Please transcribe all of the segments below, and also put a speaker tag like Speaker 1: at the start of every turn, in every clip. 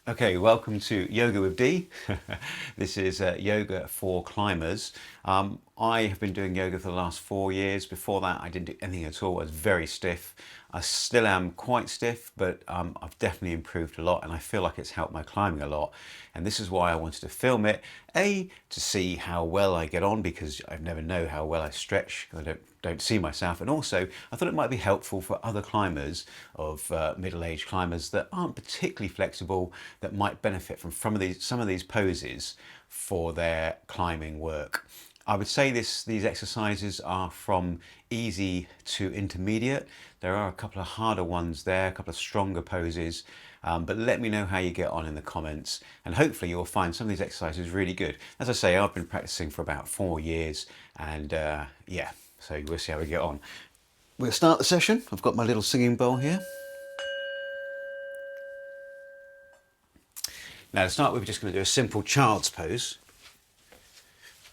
Speaker 1: Okay, welcome to Yoga with D. This is yoga for climbers. I have been doing yoga for the last 4 years. Before that, I didn't do anything at all. I was very stiff. I still am quite stiff, but I've definitely improved a lot and I feel like it's helped my climbing a lot. And this is why I wanted to film it. A, to see how well I get on because I never know how well I stretch. I don't see myself. And also, I thought it might be helpful for other climbers of middle-aged climbers that aren't particularly flexible, that might benefit from some of these poses for their climbing work. I would say these exercises are from easy to intermediate. There are a couple of harder ones there, a couple of stronger poses, but let me know how you get on in the comments, and hopefully you'll find some of these exercises really good. As I say, I've been practicing for about 4 years, and yeah, so we'll see how we get on. We'll start the session. I've got my little singing bowl here. Now to start with, we're just going to do a simple child's pose.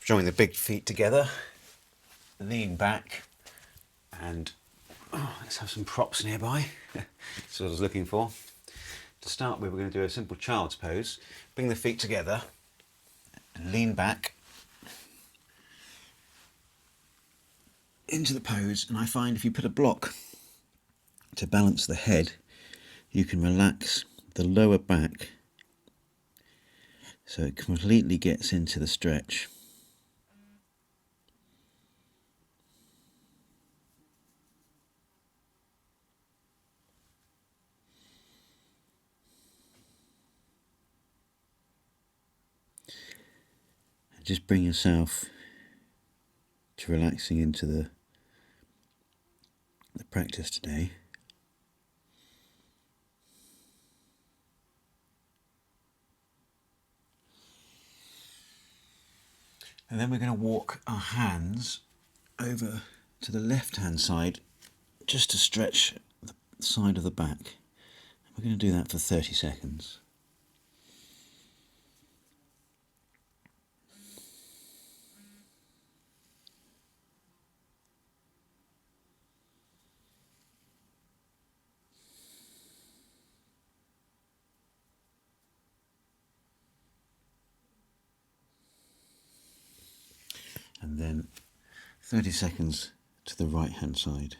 Speaker 1: Drawing the big feet together, lean back, and let's have some props nearby. That's what I was looking for. To start with, we're going to do a simple child's pose. Bring the feet together and lean back into the pose. And I find if you put a block to balance the head, you can relax the lower back so it completely gets into the stretch. And just bring yourself to relaxing into the practice today. And then we're going to walk our hands over to the left hand side just to stretch the side of the back. We're going to do that for 30 seconds. And then 30 seconds to the right hand side.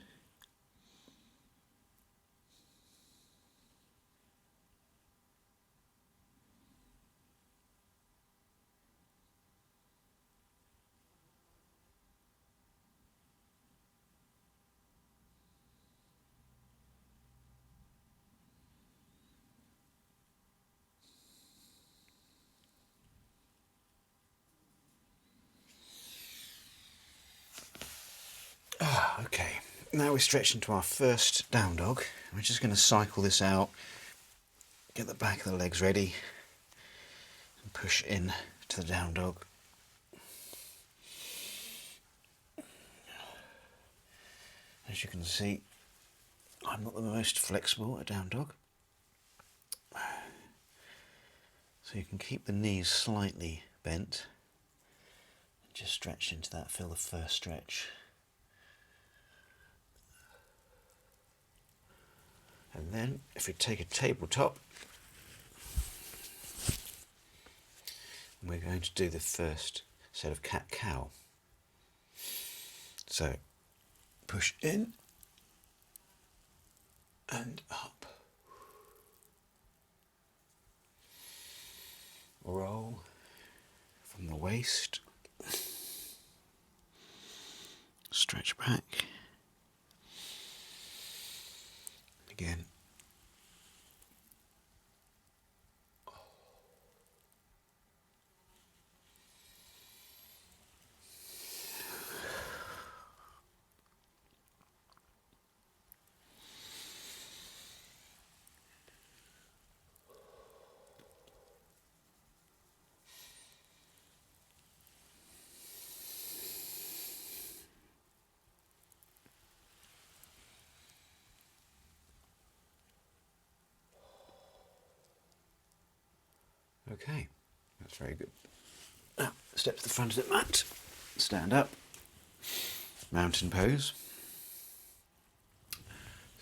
Speaker 1: Okay, now we stretch into our first down dog. We're just going to cycle this out, get the back of the legs ready, and push in to the down dog. As you can see, I'm not the most flexible at down dog. So you can keep the knees slightly bent and just stretch into that, feel the first stretch. And then if we take a tabletop, we're going to do the first set of cat-cow. So push in and up. Roll from the waist. Stretch back. Again. Okay, that's very good. Now, step to the front of the mat, stand up, mountain pose.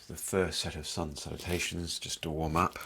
Speaker 1: The first set of sun salutations just to warm up.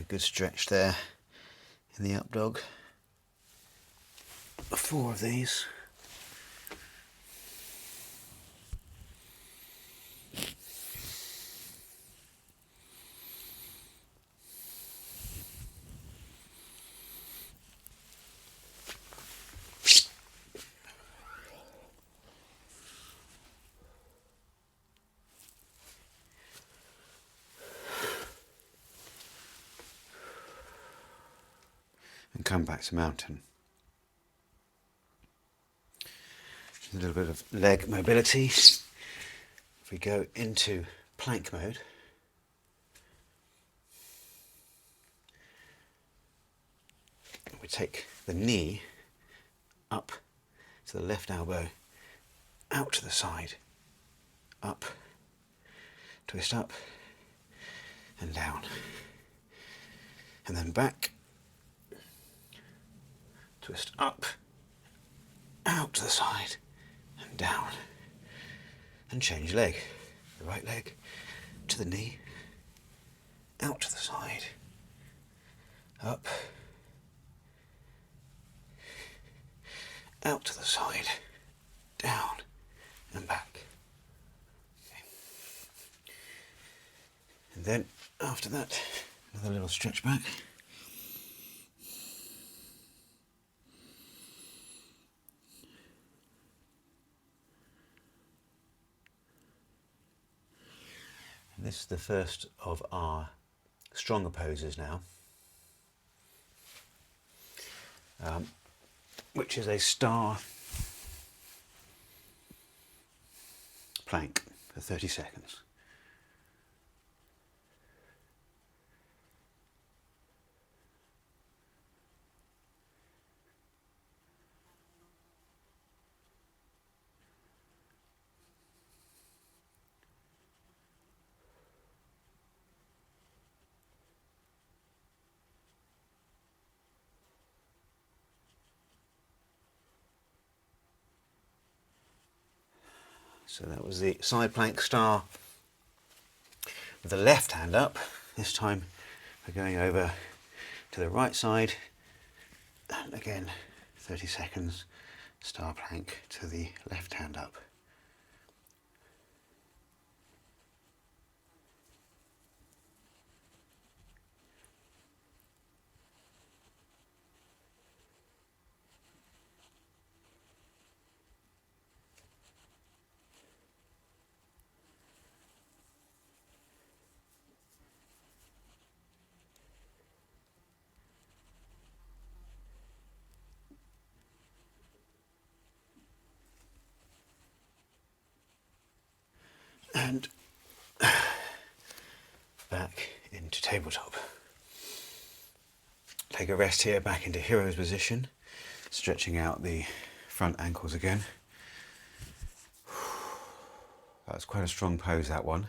Speaker 1: good stretch there in the up dog. 4 of these. And come back to mountain. A little bit of leg mobility. If we go into plank mode, we take the knee up to the left elbow, out to the side, up, twist up and down, and then back, twist up, out to the side and down, and change leg. The right leg to the knee, out to the side, up, out to the side, down and back. Okay. And then after that, another little stretch back. And this is the first of our stronger poses now, which is a star plank for 30 seconds. So that was the side plank star with the left hand up. This time we're going over to the right side, and again 30 seconds star plank to the left hand up. And back into tabletop. Take a rest here, back into hero's position, stretching out the front ankles again. That's quite a strong pose, that one.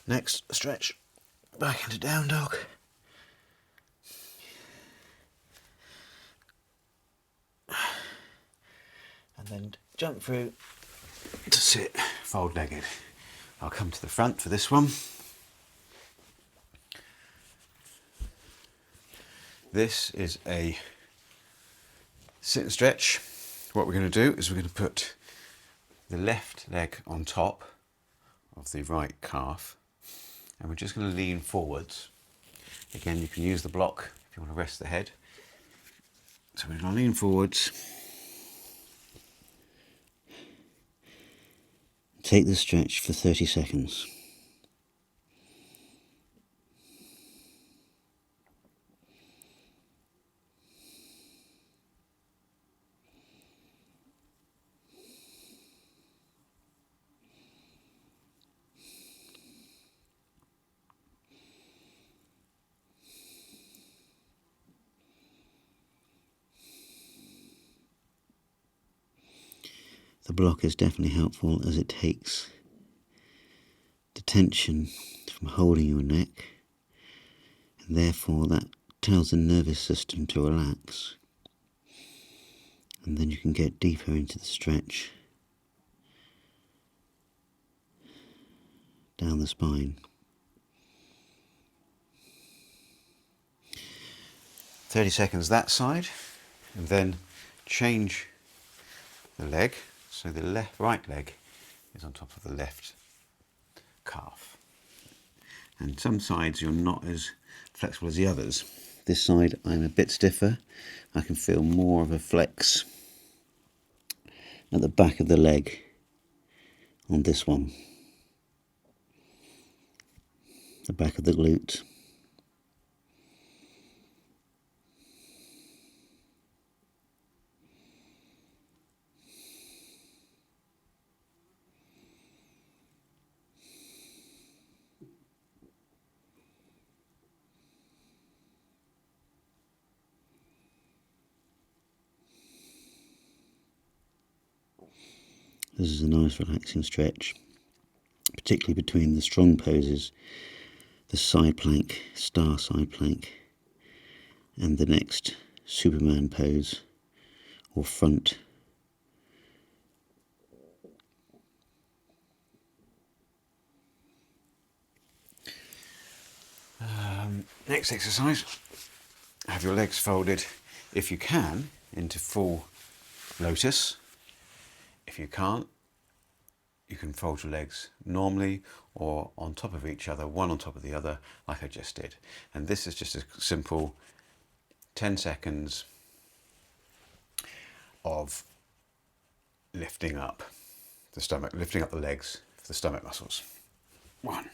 Speaker 1: Next stretch back into down dog. And then jump through to sit fold legged. I'll come to the front for this one. This is a sit and stretch. What we're going to do is we're going to put the left leg on top of the right calf, and we're just going to lean forwards. Again, you can use the block if you want to rest the head. So we're going to lean forwards, take the stretch for 30 seconds.
Speaker 2: the block is definitely helpful as it takes the tension from holding your neck, and therefore that tells the nervous system to relax, and then you can get deeper into the stretch down the spine. 30 seconds that side, and then change the leg so the right leg is on top of the left calf. And some sides you're not as flexible as the others. This side I'm a bit stiffer. I can feel more of a flex at the back of the leg on this one, the back of the glute. This is a nice relaxing stretch, particularly between the strong poses, the side plank, star side plank, and the next Superman pose or front. Next exercise, have your legs folded, if you can, into full lotus. If you can't, you can fold your legs normally or on top of each other, one on top of the other, like I just did. And this is just a simple 10 seconds of lifting up the stomach, lifting up the legs for the stomach muscles. 1.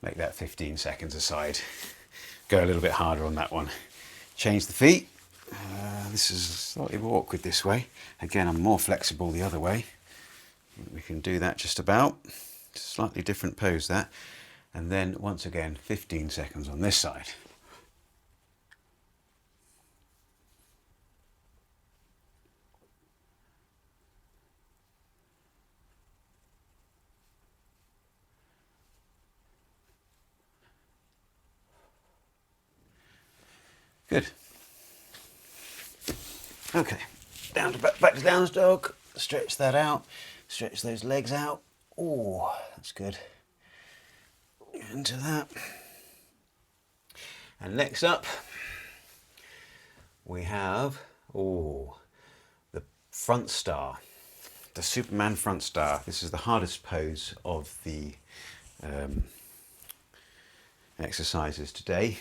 Speaker 2: Make that 15 seconds aside. Go a little bit harder on that one. Change the feet. This is slightly more awkward this way. Again, I'm more flexible the other way. We can do that just about. Slightly different pose that. And then once again, 15 seconds on this side. Good. Okay, back to down's dog. Stretch that out. Stretch those legs out. Oh, that's good. Into that. And next up, we have the front star, the Superman front star. This is the hardest pose of the exercises today,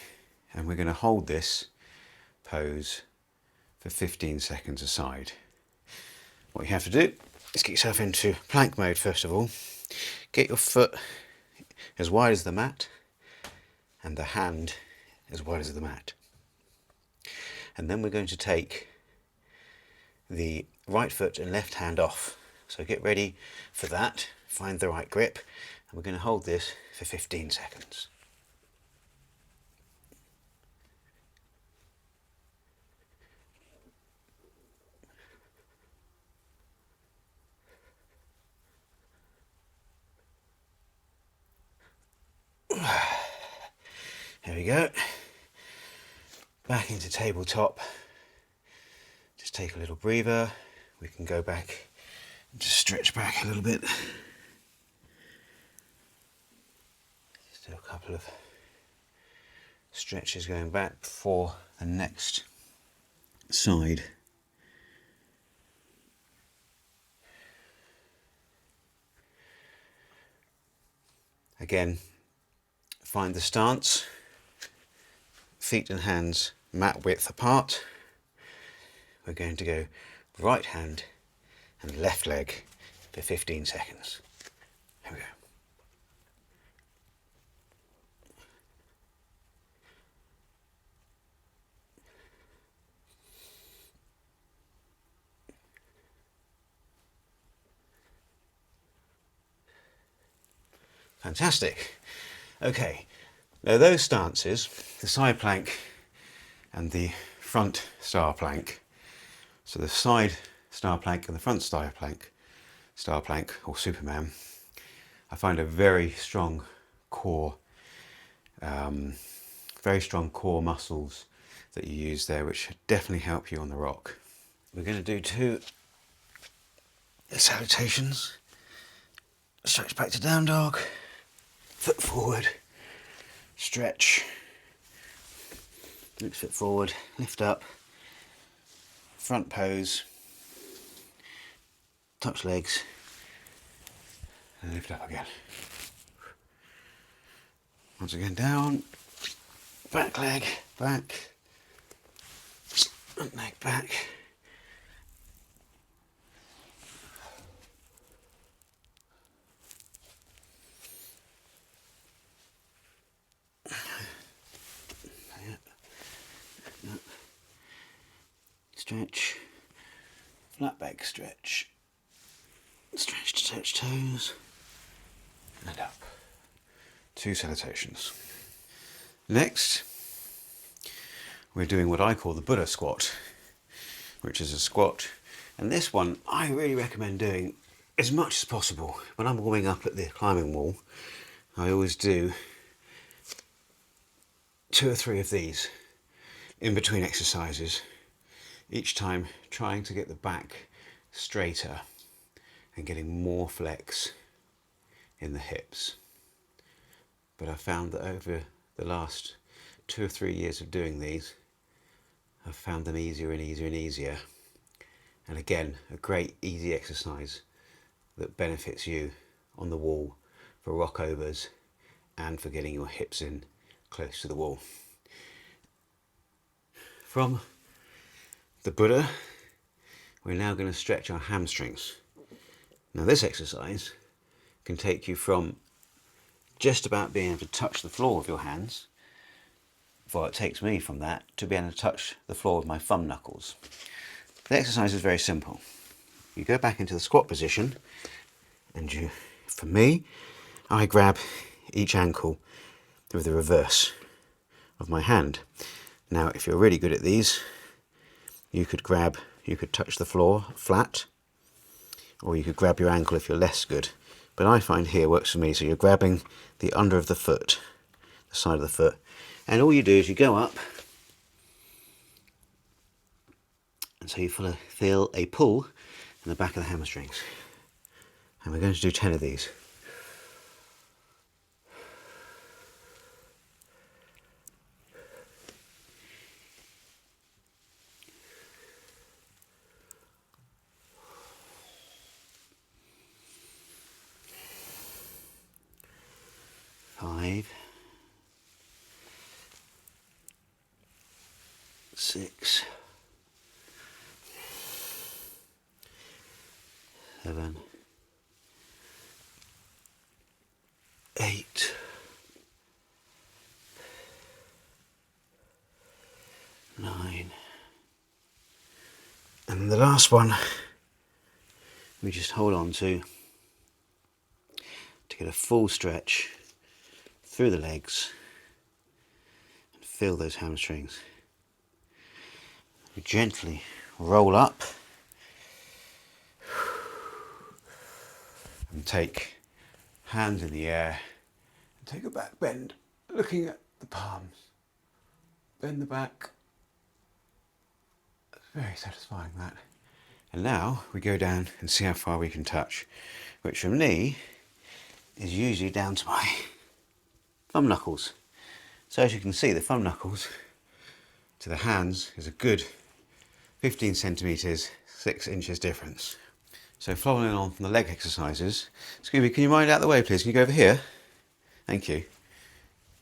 Speaker 2: and we're going to hold this pose for 15 seconds aside. What you have to do is get yourself into plank mode first of all. Get your foot as wide as the mat and the hand as wide as the mat. And then we're going to take the right foot and left hand off. So get ready for that. Find the right grip, and we're going to hold this for 15 seconds. There we go. Back into tabletop. Just take a little breather. We can go back and just stretch back a little bit. Just do a couple of stretches going back for the next side. Again, find the stance, feet and hands mat width apart. We're going to go right hand and left leg for 15 seconds. Here we go. Fantastic. Okay, now those stances, the side plank and the front star plank, so the side star plank and the front star plank or Superman, I find a very strong core muscles that you use there, which definitely help you on the rock. We're going to do 2 salutations. Stretch back to down dog, foot forward, stretch, next foot forward, lift up, front pose, touch legs, and lift up again. Once again down, back leg, back, front leg back. Stretch, flat back stretch, stretch to touch toes, and up. 2 salutations. Next, we're doing what I call the Buddha squat, which is a squat, and this one I really recommend doing as much as possible. When I'm warming up at the climbing wall, I always do 2 or 3 of these in between exercises, each time trying to get the back straighter and getting more flex in the hips. But I found that over the last 2 or 3 years of doing these, I've found them easier and easier and easier. And again, a great easy exercise that benefits you on the wall for rockovers and for getting your hips in close to the wall. From the Buddha, we're now going to stretch our hamstrings. Now this exercise can take you from just about being able to touch the floor with your hands, well, it takes me from that to being able to touch the floor with my thumb knuckles. The exercise is very simple. You go back into the squat position, and for me, I grab each ankle with the reverse of my hand. Now, if you're really good at these, you could touch the floor flat, or you could grab your ankle if you're less good. But I find here works for me. So you're grabbing the under of the foot, the side of the foot, and all you do is you go up, and so you feel a pull in the back of the hamstrings. And we're going to do 10 of these. Five, 6, 7, 8, 9, and the last one we just hold on to get a full stretch through the legs and feel those hamstrings. We gently roll up and take hands in the air and take a back bend, looking at the palms. Bend the back. It's very satisfying, that. And now we go down and see how far we can touch, which for me is usually down to my thumb knuckles. So as you can see, the thumb knuckles to the hands is a good 15 centimetres, 6 inches difference. So following on from the leg exercises, Scooby, can you mind out the way please? Can you go over here? Thank you.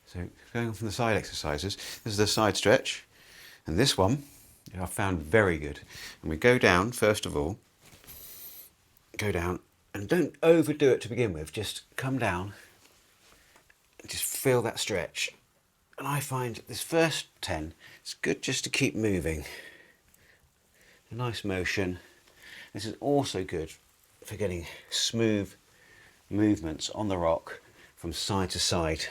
Speaker 2: So going on from the side exercises, this is the side stretch, and this one I found very good. And we go down, first of all, go down, and don't overdo it to begin with, just come down and just feel that stretch. And I find this first 10, it's good just to keep moving. A nice motion. This is also good for getting smooth movements on the rock from side to side.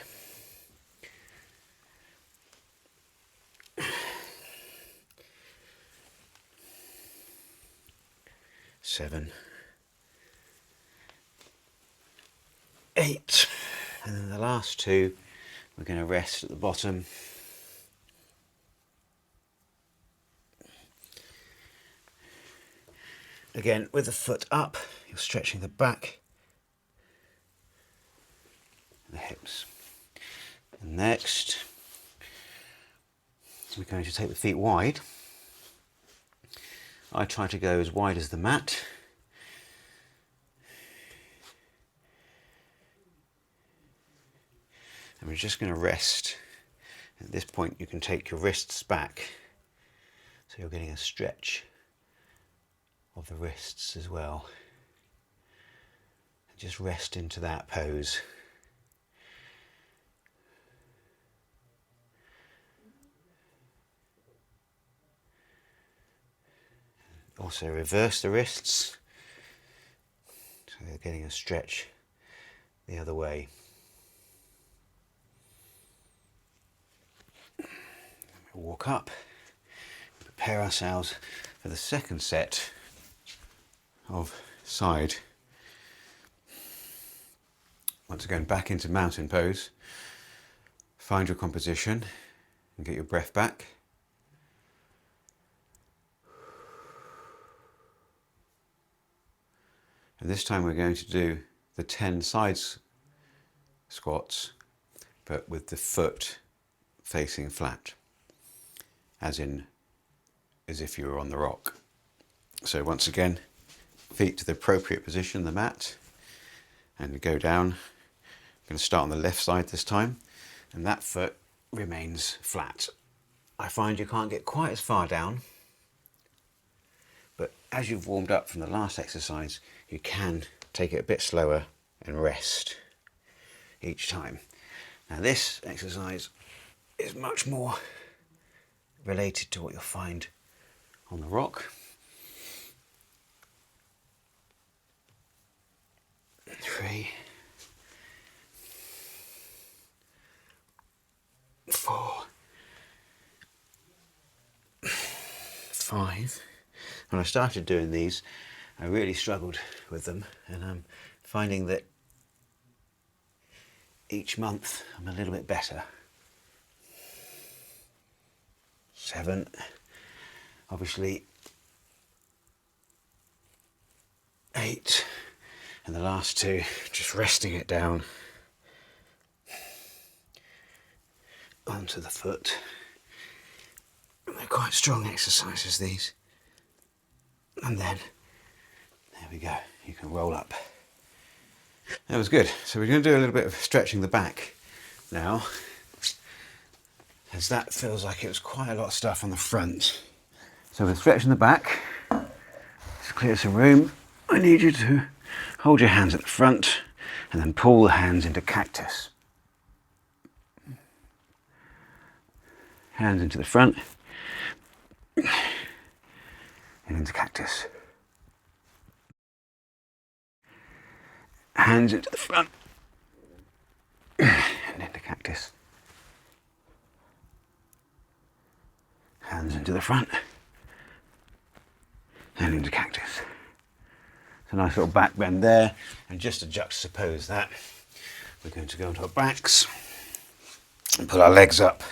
Speaker 2: Seven, 8, and then the last two we're going to rest at the bottom. Again, with the foot up, you're stretching the back, the hips. And next, we're going to take the feet wide. I try to go as wide as the mat. And we're just going to rest. At this point, you can take your wrists back, so you're getting a stretch of the wrists as well. And just rest into that pose. Also reverse the wrists, so they're getting a stretch the other way. We'll walk up, prepare ourselves for the second set of side. Once again, back into mountain pose. Find your composition and get your breath back. And this time we're going to do the 10 sides squats, but with the foot facing flat, as if you were on the rock. So once again, feet to the appropriate position, the mat, and go down. I'm going to start on the left side this time, and that foot remains flat. I find you can't get quite as far down, but as you've warmed up from the last exercise, you can take it a bit slower and rest each time. Now this exercise is much more related to what you'll find on the rock. 3, 4, 5. When I started doing these, I really struggled with them, and I'm finding that each month I'm a little bit better. 7, obviously 8, and the last two, just resting it down onto the foot. And they're quite strong exercises, these. And then, there we go, you can roll up. That was good. So we're going to do a little bit of stretching the back now, as that feels like it was quite a lot of stuff on the front. So we're stretching the back. To clear some room, I need you to hold your hands at the front and then pull the hands into cactus. Hands into the front and into cactus. Hands into the front and into cactus. Hands into the front and into cactus. It's a nice little back bend there, and just to juxtapose that, we're going to go onto our backs and pull our legs up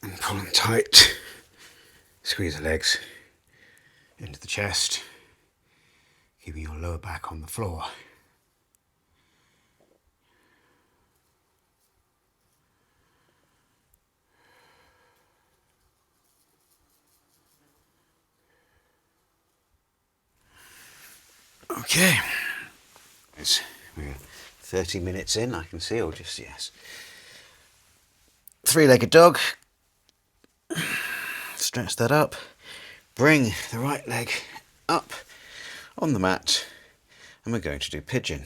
Speaker 2: and pull them tight. Squeeze the legs into the chest, keeping your lower back on the floor. Okay, we're 30 minutes in, I can see, or just, yes. 3-legged dog. Stretch that up. Bring the right leg up on the mat, and we're going to do pigeon.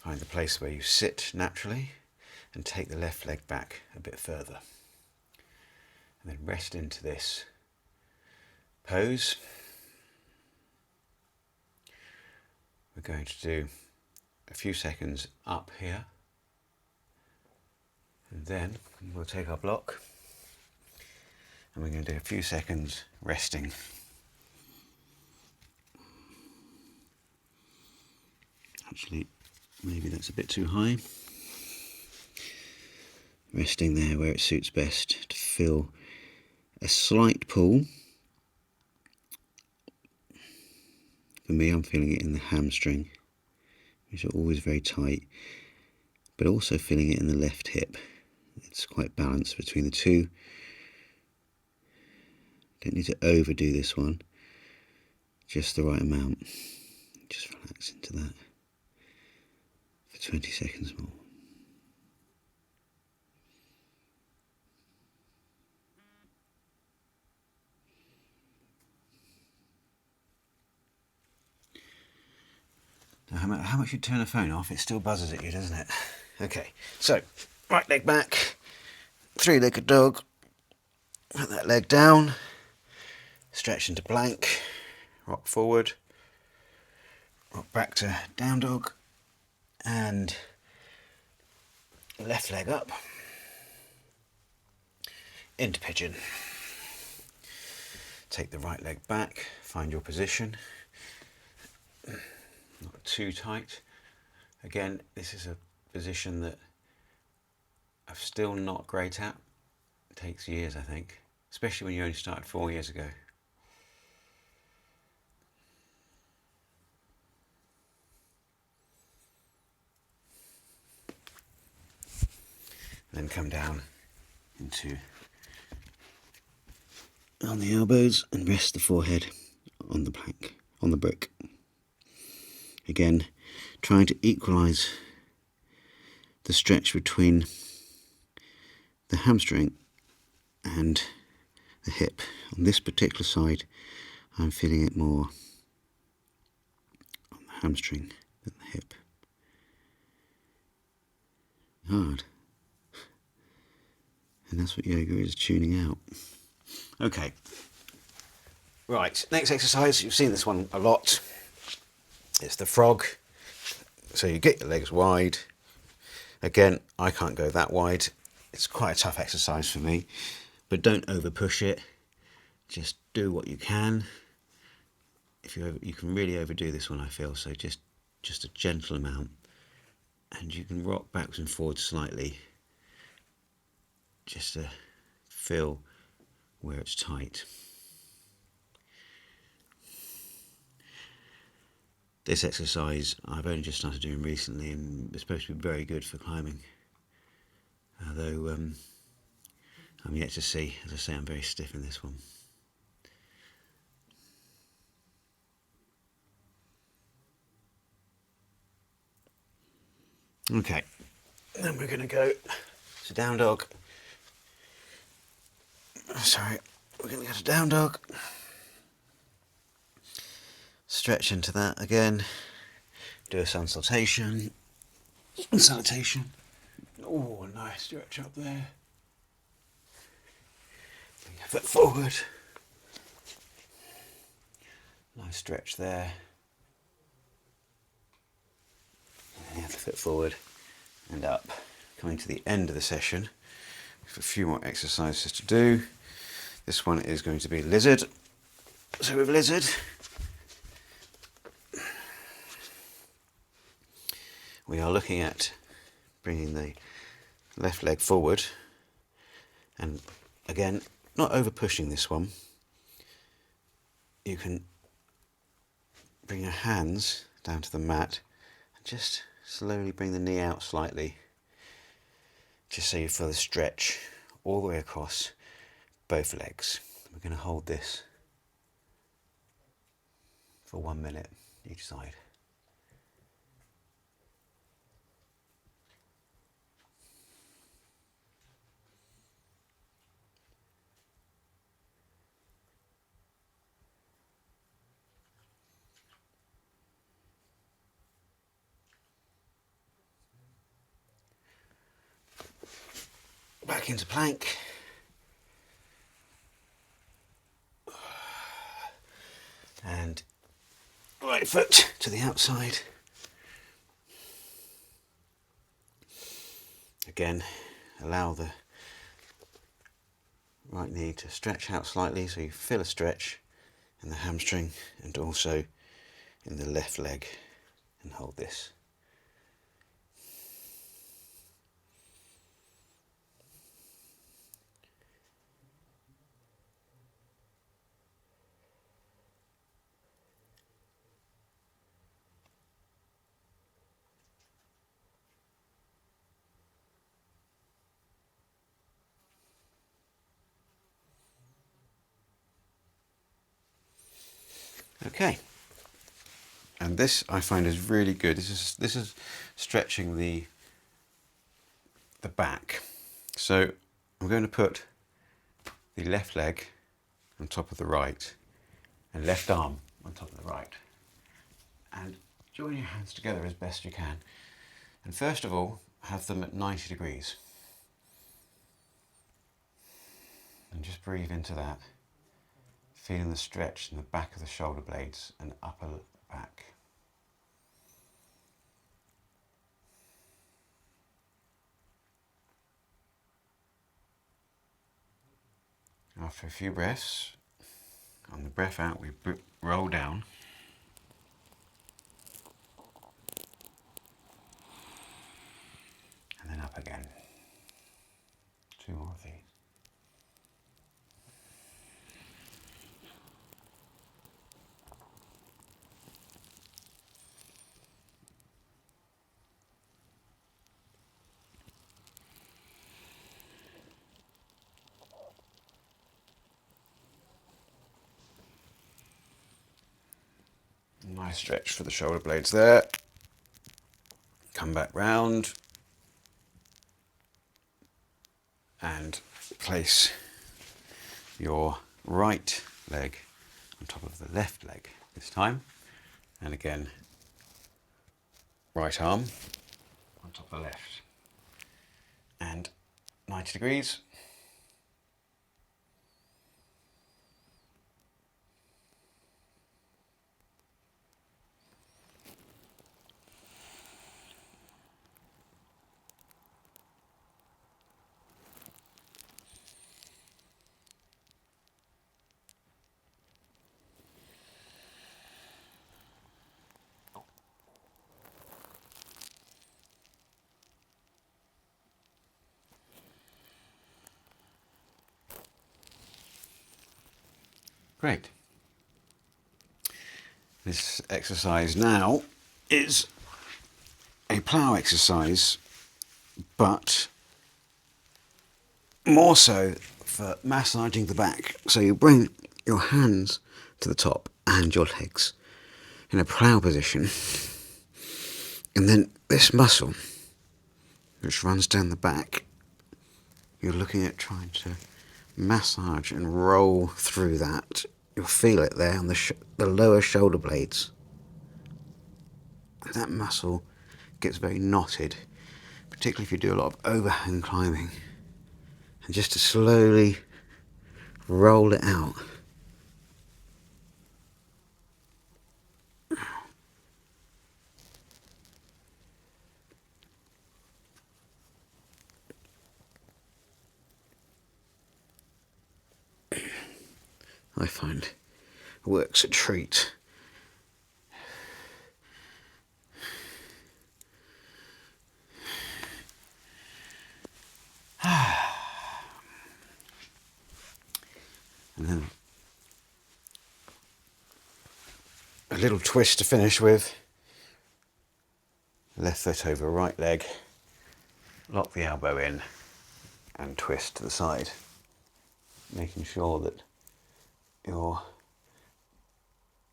Speaker 2: Find the place where you sit naturally and take the left leg back a bit further. And then rest into this pose. We're going to do a few seconds up here, and then we'll take our block and we're going to do a few seconds resting. Actually, maybe that's a bit too high. Resting there where it suits best to feel a slight pull. For me, I'm feeling it in the hamstring, which are always very tight, but also feeling it in the left hip. It's quite balanced between the two. Don't need to overdo this one, just the right amount. Just relax into that for 20 seconds more. Now, how much you turn the phone off, it still buzzes at you, doesn't it? Okay, so right leg back, three-legged dog, put that leg down, stretch into plank, rock forward, rock back to down dog, and left leg up, into pigeon. Take the right leg back, find your position. Not too tight. Again, this is a position that I'm still not great at. It takes years, I think, especially when you only started 4 years ago. Then come down into on the elbows and rest the forehead on the plank, on the brick. Again, trying to equalise the stretch between the hamstring and the hip. On this particular side, I'm feeling it more on the hamstring than the hip. Hard. And that's what yoga is, tuning out. Okay. Right, next exercise, you've seen this one a lot. It's the frog. So you get your legs wide. Again, I can't go that wide. It's quite a tough exercise for me, but don't over push it. Just do what you can. If you can really overdo this one, I feel, so just a gentle amount, and you can rock backwards and forwards slightly, just to feel where it's tight. This exercise I've only just started doing recently, and it's supposed to be very good for climbing. Although I'm yet to see. As I say, I'm very stiff in this one. Okay, then we're going to go to down dog. Sorry, we're going to go to down dog. Stretch into that again. Do a sun salutation. Salutation. Oh, nice stretch up there. Bring your foot forward. Nice stretch there. And the foot forward and up. Coming to the end of the session. We've a few more exercises to do. This one is going to be lizard. So with lizard, we are looking at bringing the left leg forward, and again, not over pushing this one. You can bring your hands down to the mat and just slowly bring the knee out slightly, just so you feel the stretch all the way across both legs. We're going to hold this for 1 minute each side. Back into plank. And right foot to the outside. Again, allow the right knee to stretch out slightly so you feel a stretch in the hamstring and also in the left leg, and hold this. Okay, and this I find is really good. This is stretching the back. So I'm going to put the left leg on top of the right and left arm on top of the right, and join your hands together as best you can. And first of all, have them at 90 degrees. And just breathe into that, feeling the stretch in the back of the shoulder blades and upper back. After a few breaths, on the breath out, we roll down. And then up again. 2 more of these. Nice stretch for the shoulder blades there. Come back round and place your right leg on top of the left leg this time. And again, right arm on top of the left. And 90 degrees. Great. This exercise now is a plough exercise, but more so for massaging the back. So you bring your hands to the top and your legs in a plough position, and then this muscle which runs down the back, you're looking at trying to massage and roll through that. You'll feel it there on the lower shoulder blades. And that muscle gets very knotted, particularly if you do a lot of overhand climbing. And just to slowly roll it out. I find works a treat. And then a little twist to finish with. Left foot over right leg, lock the elbow in and twist to the side, making sure that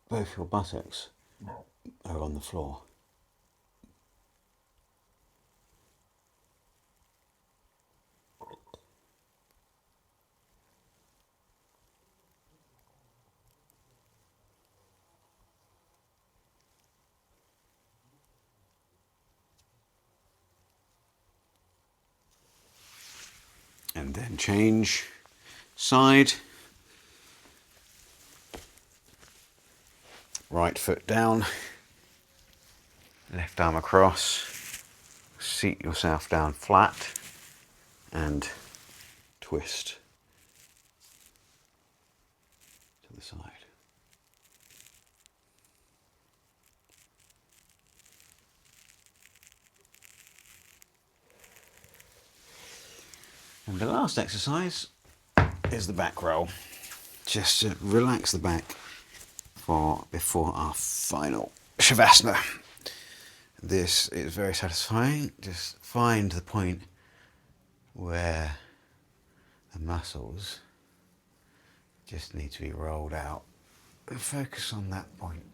Speaker 2: both your buttocks are on the floor. And then change side. Right foot down, left arm across, seat yourself down flat. and twist to the side. And the last exercise is the back roll, just to relax the back before our final Shavasana. This is very satisfying. Just find the point where the muscles just need to be rolled out and focus on that point.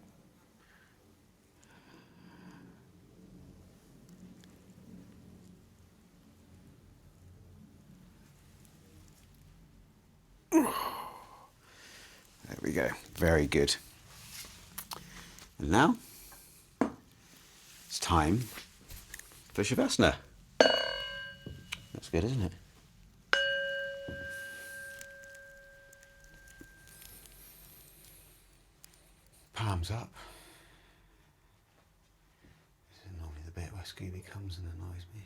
Speaker 2: There we go, very good. And now it's time for Shavasana. That's good, isn't it? Palms up. This is normally the bit where Scooby comes and annoys me.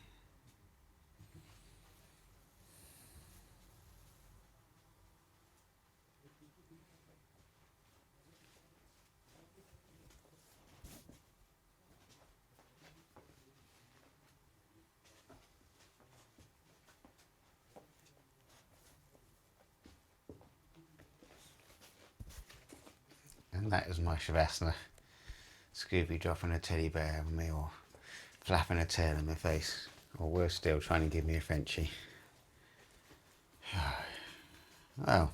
Speaker 2: And that is my Shavasana. Scooby dropping a teddy bear on me or flapping a tail in my face. Or worse still, trying to give me a Frenchie. Well,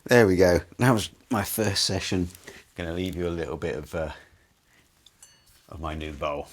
Speaker 2: there we go. That was my first session. Going to leave you a little bit of my new bowl.